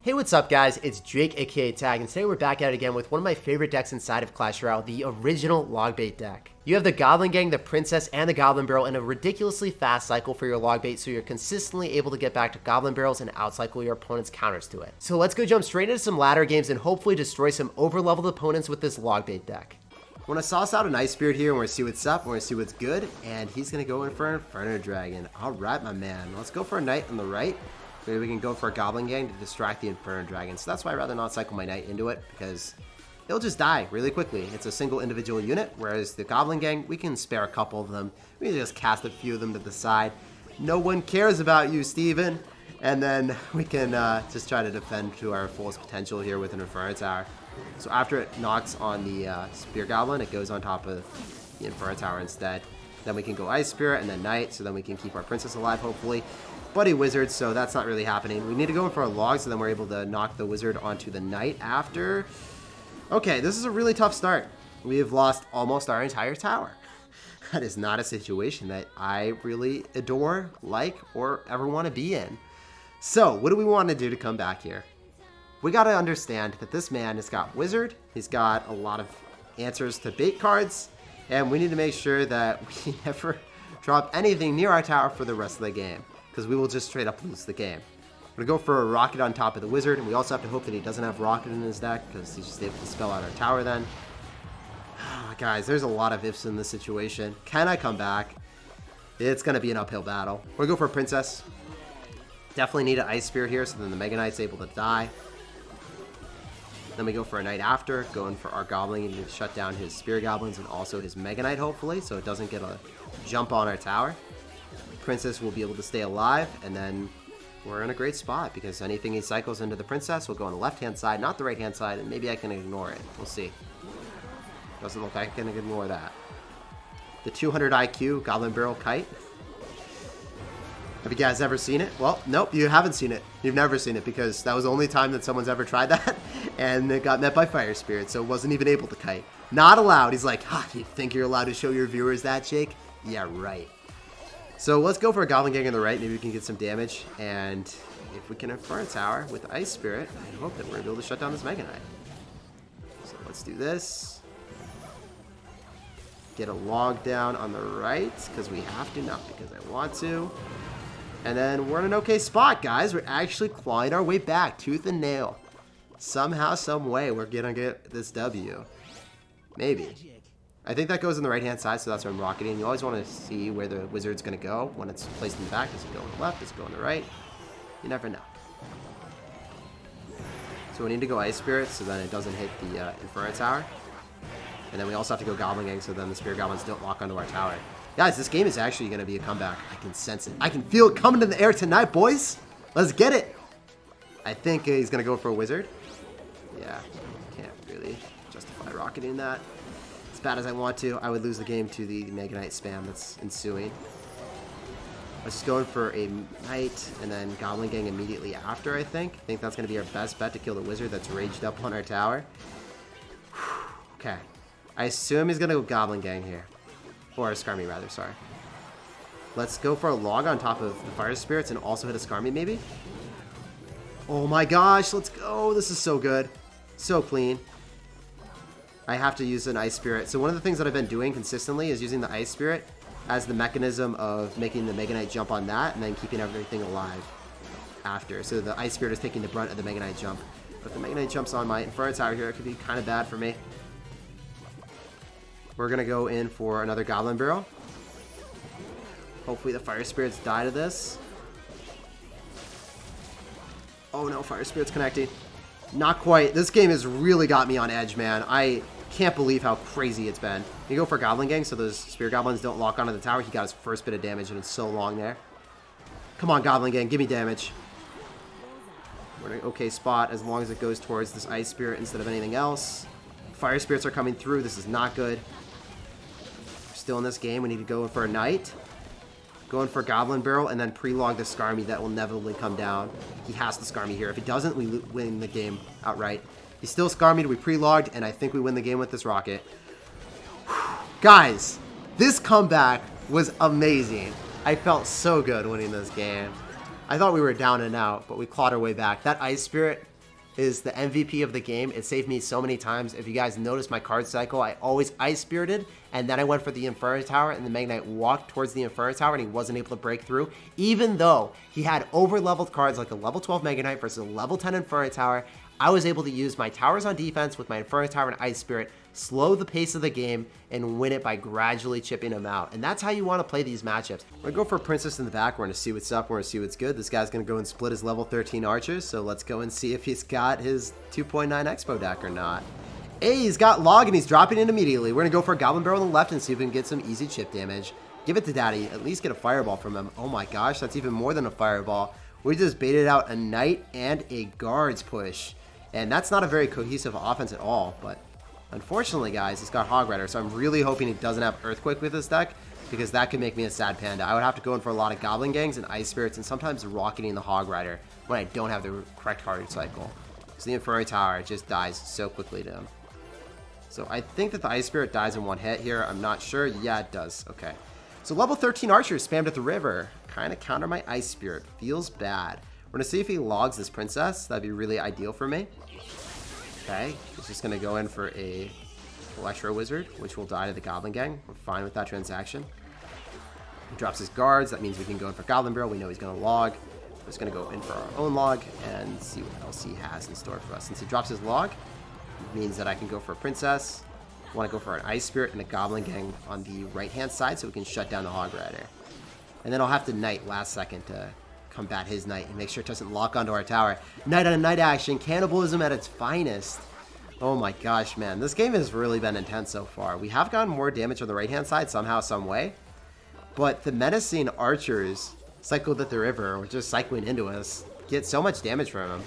Hey, what's up guys? It's Jake aka Tag, and today we're back at it again with one of my favorite decks inside of Clash Royale, the original log bait deck. You have the Goblin Gang, the Princess, and the Goblin Barrel in a ridiculously fast cycle for your log bait, so you're consistently able to get back to Goblin Barrels and outcycle your opponent's counters to it. So let's go jump straight into some ladder games and hopefully destroy some overleveled opponents with this log bait deck. We're gonna sauce out an Ice Spirit here, and we're gonna see what's up, we're gonna see what's good, and he's gonna go in for an Inferno Dragon. Alright, my man. Let's go for a Knight on the right. Maybe we can go for a Goblin Gang to distract the Inferno Dragon. So that's why I'd rather not cycle my Knight into it, because it'll just die really quickly. It's a single individual unit, whereas the Goblin Gang, we can spare a couple of them. We can just cast a few of them to the side. No one cares about you, Steven. And then we can just try to defend to our fullest potential here with an Inferno Tower. So after it knocks on the Spear Goblin, it goes on top of the Inferno Tower instead. Then we can go Ice Spirit and then Knight, so then we can keep our Princess alive, hopefully. Buddy Wizard, so that's not really happening. We need to go in for a log, so then we're able to knock the Wizard onto the Knight after. Okay, this is a really tough start. We have lost almost our entire tower. That is not a situation that I really adore, like, or ever want to be in. So, what do we want to do to come back here? We got to understand that this man has got Wizard, he's got a lot of answers to bait cards, and we need to make sure that we never drop anything near our tower for the rest of the game, because we will just straight up lose the game. We're going to go for a Rocket on top of the Wizard, and we also have to hope that he doesn't have Rocket in his deck, because he's just able to spell out our tower then. Guys, there's a lot of ifs in this situation. Can I come back? It's going to be an uphill battle. We're going to go for a Princess. Definitely need an Ice Spirit here, so then the Mega Knight's able to die. Then we go for a Knight after, going for our Goblin to shut down his Spear Goblins and also his Mega Knight, hopefully, so it doesn't get a jump on our tower. Princess will be able to stay alive, and then we're in a great spot because anything he cycles into the Princess will go on the left-hand side, not the right-hand side, and maybe I can ignore it. We'll see. Doesn't look like I can ignore that. The 200 IQ Goblin Barrel Kite. Have you guys ever seen it? Well, nope, you haven't seen it. You've never seen it because that was the only time that someone's ever tried that, and it got met by Fire Spirit, so it wasn't even able to kite. Not allowed. He's like, you think you're allowed to show your viewers that, Jake? Yeah, right. So let's go for a Goblin Gang on the right. Maybe we can get some damage. And if we can Inferno Tower with Ice Spirit, I hope that we're able to shut down this Mega Knight. So let's do this. Get a log down on the right, because we have to, not because I want to. And then we're in an okay spot, guys. We're actually clawing our way back, tooth and nail. Somehow, some way, we're going to get this W. Maybe. I think that goes on the right-hand side, so that's where I'm rocketing. You always want to see where the Wizard's going to go when it's placed in the back. Does it go on the left? Does it go on the right? You never know. So we need to go Ice Spirit so then it doesn't hit the Inferno Tower. And then we also have to go Goblin Gang so then the Spear Goblins don't lock onto our tower. Guys, this game is actually going to be a comeback. I can sense it. I can feel it coming in the air tonight, boys. Let's get it. I think he's going to go for a Wizard. Yeah, can't really justify rocketing that. As bad as I want to, I would lose the game to the Mega Knight spam that's ensuing. Let's just go in for a Knight and then Goblin Gang immediately after, I think. I think that's going to be our best bet to kill the Wizard that's raged up on our tower. Okay. I assume he's going to go Goblin Gang here. Or a Skarmy, rather, sorry. Let's go for a log on top of the Fire Spirits and also hit a Skarmy, maybe? Oh my gosh, let's go. This is so good. So clean. I have to use an Ice Spirit. So one of the things that I've been doing consistently is using the Ice Spirit as the mechanism of making the Mega Knight jump on that and then keeping everything alive after. So the Ice Spirit is taking the brunt of the Mega Knight jump. But if the Mega Knight jumps on my Inferno Tower here, it could be kind of bad for me. We're going to go in for another Goblin Barrel. Hopefully the Fire Spirits die to this. Oh no, Fire Spirit's connecting. Not quite. This game has really got me on edge, man. I can't believe how crazy it's been. You go for Goblin Gang so those Spear Goblins don't lock onto the tower. He got his first bit of damage and it's so long there. Come on, Goblin Gang, give me damage. We're in an okay spot as long as it goes towards this Ice Spirit instead of anything else. Fire Spirits are coming through. This is not good. Still in this game, we need to go in for a Knight. Going for Goblin Barrel and then pre-log the Skarmy that will inevitably come down. He has the Skarmy here. If he doesn't, we win the game outright. He's still Skarmied, we pre-logged, and I think we win the game with this rocket. Guys, this comeback was amazing. I felt so good winning this game. I thought we were down and out, but we clawed our way back. That Ice Spirit is the MVP of the game. It saved me so many times. If you guys notice my card cycle, I always Ice Spirited, and then I went for the Inferno Tower, and the Mega Knight walked towards the Inferno Tower, and he wasn't able to break through, even though he had over-leveled cards like a level 12 Mega Knight versus a level 10 Inferno Tower. I was able to use my towers on defense with my Inferno Tower and Ice Spirit, slow the pace of the game, and win it by gradually chipping him out. And that's how you want to play these matchups. We're going to go for Princess in the back. We're going to see what's up. We're going to see what's good. This guy's going to go and split his level 13 archers. So let's go and see if he's got his 2.9 Expo deck or not. Hey, he's got Log and he's dropping it immediately. We're going to go for a Goblin Barrel on the left and see if we can get some easy chip damage. Give it to Daddy. At least get a Fireball from him. Oh my gosh, that's even more than a Fireball. We just baited out a Knight and a Guards push. And that's not a very cohesive offense at all, but unfortunately, guys, it's got Hog Rider, so I'm really hoping he doesn't have Earthquake with this deck, because that could make me a sad panda. I would have to go in for a lot of Goblin Gangs and Ice Spirits, and sometimes rocketing the Hog Rider when I don't have the correct card cycle. So the Inferno Tower just dies so quickly to him. So I think that the Ice Spirit dies in one hit here. I'm not sure. Yeah, it does. Okay. So level 13 Archers spammed at the river. Kind of counter my Ice Spirit. Feels bad. We're going to see if he logs this Princess. That'd be really ideal for me. Okay, he's just going to go in for a Electro Wizard, which will die to the Goblin Gang. We're fine with that transaction. He drops his guards. That means we can go in for Goblin Barrel. We know he's going to log. We're just going to go in for our own log and see what else he has in store for us. Since he drops his log, it means that I can go for a Princess. I want to go for an Ice Spirit and a Goblin Gang on the right-hand side so we can shut down the Hog Rider. And then I'll have to Knight last second to combat his Knight and make sure it doesn't lock onto our tower. Knight on a Knight action. Cannibalism at its finest. Oh my gosh, man. This game has really been intense so far. We have gotten more damage on the right-hand side somehow, some way. But the menacing archers cycled at the river, or just cycling into us, get so much damage from him.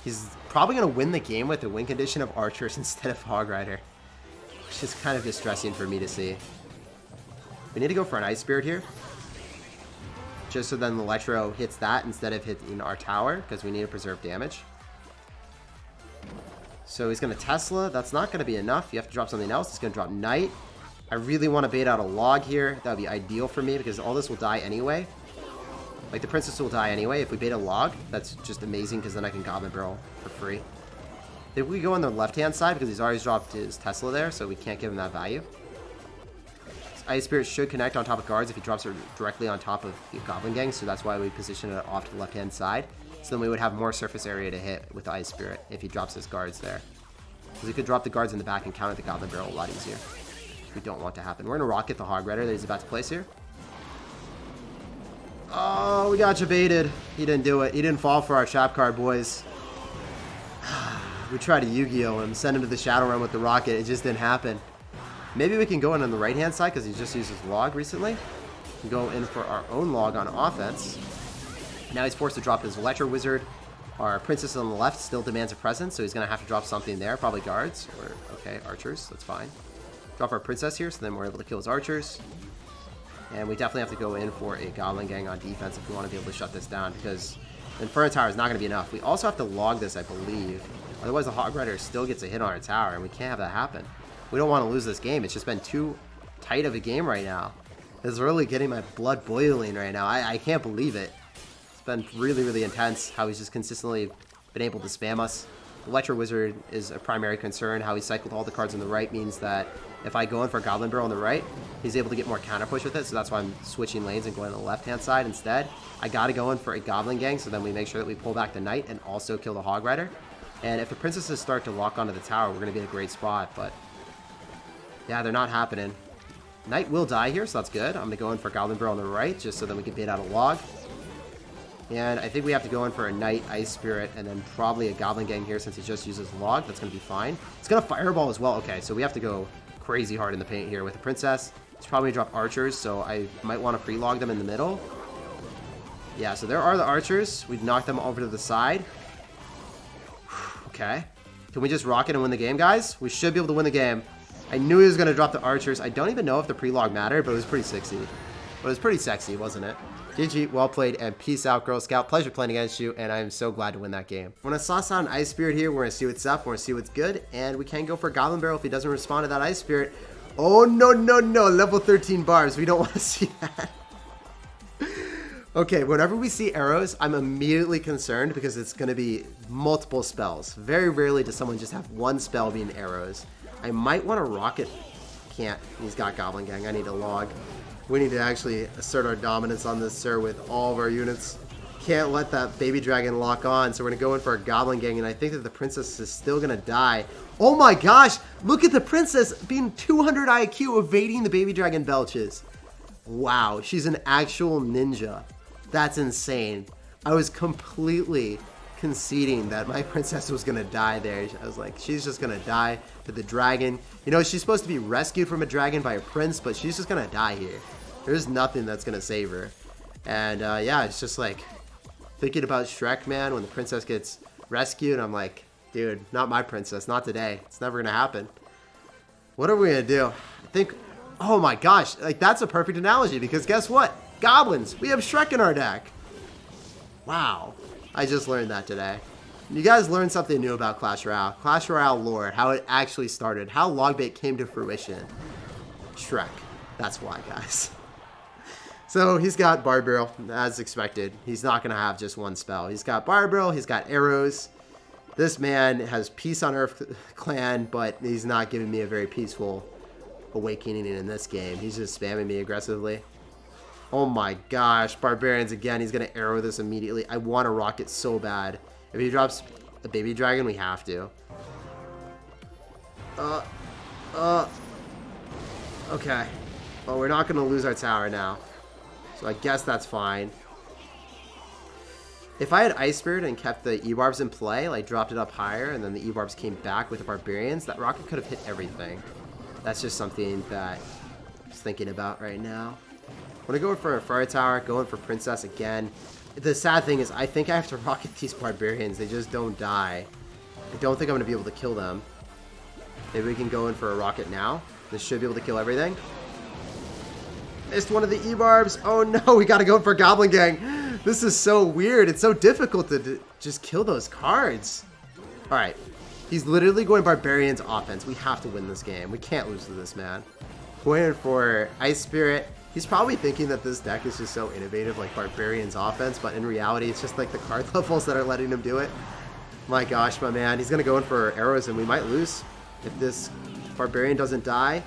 He's probably going to win the game with the win condition of archers instead of Hog Rider, which is kind of distressing for me to see. We need to go for an Ice Spirit here, just so then the Electro hits that instead of hitting our tower, because we need to preserve damage. So he's going to Tesla. That's not going to be enough. You have to drop something else. He's going to drop Knight. I really want to bait out a log here. That would be ideal for me, because all this will die anyway. Like, the Princess will die anyway. If we bait a log, that's just amazing, because then I can Goblin Barrel for free. If we go on the left-hand side, because he's already dropped his Tesla there, so we can't give him that value. Ice Spirit should connect on top of guards if he drops it directly on top of the Goblin Gang, so that's why we position it off to the left-hand side. So then we would have more surface area to hit with the Ice Spirit if he drops his guards there. Because he could drop the guards in the back and counter the Goblin Barrel a lot easier. Which we don't want to happen. We're going to rocket the Hog Rider that he's about to place here. Oh, we got baited. He didn't do it. He didn't fall for our trap card, boys. We tried to Yu-Gi-Oh him, send him to the Shadow Realm with the rocket. It just didn't happen. Maybe we can go in on the right-hand side because he just used his log recently. We go in for our own log on offense. Now he's forced to drop his Electro Wizard. Our Princess on the left still demands a presence, so he's going to have to drop something there. Probably guards. Or, okay, archers. That's fine. Drop our Princess here, so then we're able to kill his archers. And we definitely have to go in for a Goblin Gang on defense if we want to be able to shut this down, because the Inferno Tower is not going to be enough. We also have to log this, I believe. Otherwise, the Hog Rider still gets a hit on our tower, and we can't have that happen. We don't want to lose this game. It's just been too tight of a game right now. It's really getting my blood boiling right now. I can't believe it. It's been really, really intense how he's just consistently been able to spam us. Electro Wizard is a primary concern. How he cycled all the cards on the right means that if I go in for a Goblin Barrel on the right, he's able to get more counter push with it, so that's why I'm switching lanes and going on the left-hand side instead. I got to go in for a Goblin Gang, so then we make sure that we pull back the Knight and also kill the Hog Rider. And if the Princesses start to lock onto the tower, we're going to be in a great spot, but yeah, they're not happening. Knight will die here, so that's good. I'm going to go in for Goblin Barrel on the right, just so then we can bait out a log. And I think we have to go in for a Knight, Ice Spirit, and then probably a Goblin Gang here since he just uses log. That's going to be fine. It's going to Fireball as well. Okay, so we have to go crazy hard in the paint here with the Princess. It's probably going to drop archers, so I might want to pre-log them in the middle. Yeah, so there are the archers. We'd knock them over to the side. Okay. Can we just rocket and win the game, guys? We should be able to win the game. I knew he was going to drop the archers. I don't even know if the pre-log mattered, but it was pretty sexy. But it was pretty sexy, wasn't it? GG, well played, and peace out, Girl Scout. Pleasure playing against you, and I'm so glad to win that game. When I sauce out an Ice Spirit here, we're going to see what's up. We're going to see what's good, and we can go for a Goblin Barrel if he doesn't respond to that Ice Spirit. Oh, no, no, no. Level 13 barbs. We don't want to see that. Okay, whenever we see arrows, I'm immediately concerned because it's going to be multiple spells. Very rarely does someone just have one spell being arrows. I might want to rocket. Can't. He's got Goblin Gang. I need a log. We need to actually assert our dominance on this Sir with all of our units. Can't let that baby dragon lock on, so we're going to go in for a Goblin Gang, and I think that the princess is still going to die. Oh my gosh! Look at the princess being 200 IQ evading the baby dragon belches. Wow, she's an actual ninja. That's insane. I was completely conceding that my princess was going to die there. I was like, she's just going to die to the dragon. You know, she's supposed to be rescued from a dragon by a prince, but she's just going to die here. There's nothing that's going to save her. And yeah, it's just like thinking about Shrek, man, when the princess gets rescued. I'm like, dude, not my princess. Not today. It's never going to happen. What are we going to do? I think, oh my gosh, like that's a perfect analogy because guess what? Goblins. We have Shrek in our deck. Wow. I just learned that today. You guys learned something new about Clash Royale. Clash Royale lore, how it actually started, how Logbait came to fruition. Shrek. That's why, guys. So he's got Barbarian, as expected. He's not going to have just one spell. He's got Barbarian, he's got arrows. This man has Peace on Earth clan, but he's not giving me a very peaceful awakening in this game. He's just spamming me aggressively. Oh my gosh, Barbarians again. He's going to arrow this immediately. I want to rocket so bad. If he drops a baby dragon, we have to. Okay. Well, we're not going to lose our tower now. So I guess that's fine. If I had Ice Spirit and kept the E-Barbs in play, like dropped it up higher, and then the E-Barbs came back with the Barbarians, that rocket could have hit everything. That's just something that I'm just thinking about right now. I'm going to go for a Fire Tower, going for Princess again. The sad thing is I think I have to rocket these Barbarians. They just don't die. I don't think I'm going to be able to kill them. Maybe we can go in for a rocket now. This should be able to kill everything. Missed one of the E-Barbs. Oh no, we got to go for Goblin Gang. This is so weird. It's so difficult to just kill those cards. All right. He's literally going Barbarians offense. We have to win this game. We can't lose to this man. Going in for Ice Spirit. He's probably thinking that this deck is just so innovative, like Barbarians offense, but in reality, it's just like the card levels that are letting him do it. My gosh, my man. He's going to go in for arrows, and we might lose if this Barbarian doesn't die.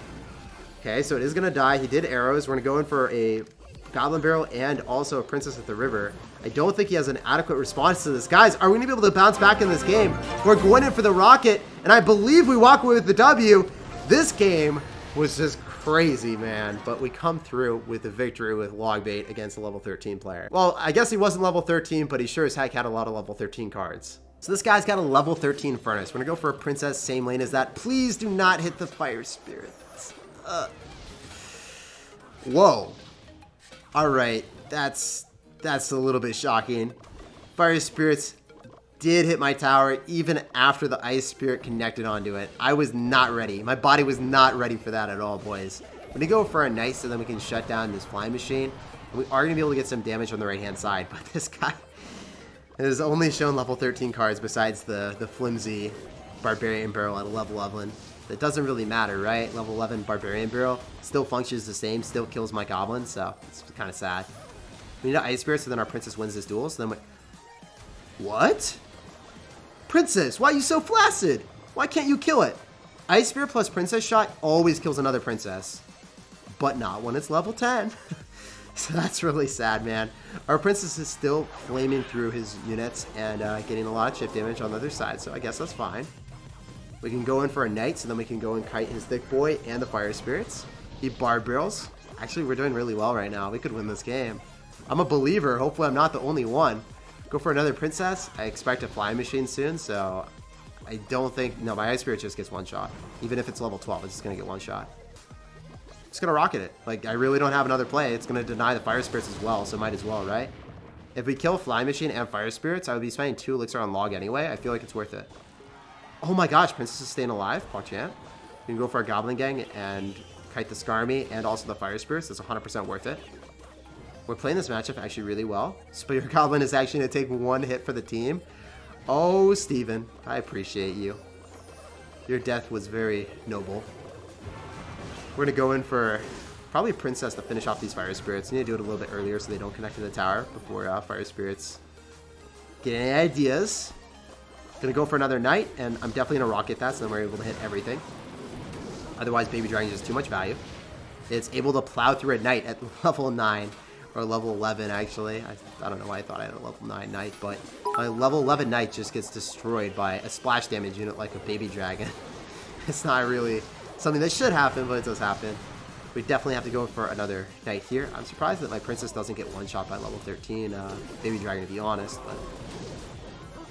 Okay, so it is going to die. He did arrows. We're going to go in for a Goblin Barrel and also a Princess at the River. I don't think he has an adequate response to this. Guys, are we going to be able to bounce back in this game? We're going in for the rocket, and I believe we walk away with the W. This game was just crazy, man, but we come through with the victory with Logbait against a level 13 player. Well, I guess he wasn't level 13, but he sure as heck had a lot of level 13 cards. So this guy's got a level 13 Furnace. We're gonna go for a Princess, same lane as that. Please do not hit the Fire Spirit. Whoa. All right, that's a little bit shocking. Fire Spirits did hit my tower even after the Ice Spirit connected onto it. I was not ready. My body was not ready for that at all, boys. I'm gonna go for a Nice so then we can shut down this Flying Machine. And we are gonna be able to get some damage on the right-hand side, but this guy has only shown level 13 cards besides the flimsy Barbarian Barrel at a level 11. It doesn't really matter, right? Level 11 Barbarian Barrel still functions the same, still kills my goblins, so it's kind of sad. We need an Ice Spirit so then our Princess wins this duel, so then what? Princess, why are you so flaccid? Why can't you kill it? Ice Spirit plus Princess Shot always kills another Princess, but not when it's level 10. So that's really sad, man. Our Princess is still flaming through his units and getting a lot of chip damage on the other side, so I guess that's fine. We can go in for a Knight, so then we can go and kite his Thick Boy and the Fire Spirits. He Barb Barrels. Actually, we're doing really well right now. We could win this game. I'm a believer. Hopefully, I'm not the only one. Go for another Princess. I expect a Flying Machine soon, so I don't think... No, my Ice Spirit just gets one shot. Even if it's level 12, it's just going to get one shot. It's going to rocket it. Like, I really don't have another play. It's going to deny the Fire Spirits as well, so might as well, right? If we kill Flying Machine and Fire Spirits, I would be spending 2 Elixir on Log anyway. I feel like it's worth it. Oh my gosh, Princess is staying alive. Pogchamp. We can go for a Goblin Gang and kite the Skarmy and also the Fire Spirits. That's 100% worth it. We're playing this matchup actually really well. Spear Goblin is actually going to take 1 hit for the team. Oh, Steven, I appreciate you. Your death was very noble. We're going to go in for Probably Princess to finish off these Fire Spirits. I need to do it a little bit earlier so they don't connect to the tower before Fire Spirits get any ideas. Gonna go for another Knight, and I'm definitely gonna rocket that so then we're able to hit everything. Otherwise, Baby Dragon is just too much value. It's able to plow through a Knight at level 9, or level 11 actually. I don't know why I thought I had a level 9 Knight, but my level 11 Knight just gets destroyed by a splash damage unit like a Baby Dragon. It's not really something that should happen, but it does happen. We definitely have to go for another Knight here. I'm surprised that my Princess doesn't get one shot by level 13 Baby Dragon, to be honest, but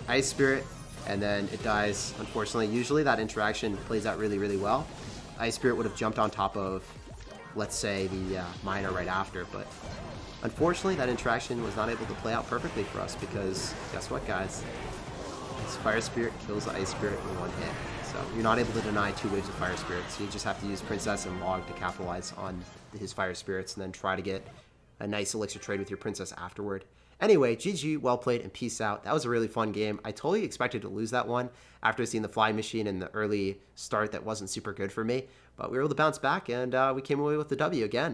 Ice Spirit, and then it dies, unfortunately. Usually that interaction plays out really, really well. Ice Spirit would have jumped on top of, let's say, the Miner right after, but unfortunately that interaction was not able to play out perfectly for us because, guess what, guys? This Fire Spirit kills the Ice Spirit in one hit. So you're not able to deny 2 waves of Fire Spirits. You just have to use Princess and Log to capitalize on his Fire Spirits and then try to get a nice elixir trade with your Princess afterward. Anyway, GG, well played, and peace out. That was a really fun game. I totally expected to lose that one after seeing the Flying Machine in the early start that wasn't super good for me. But we were able to bounce back, and we came away with the W again.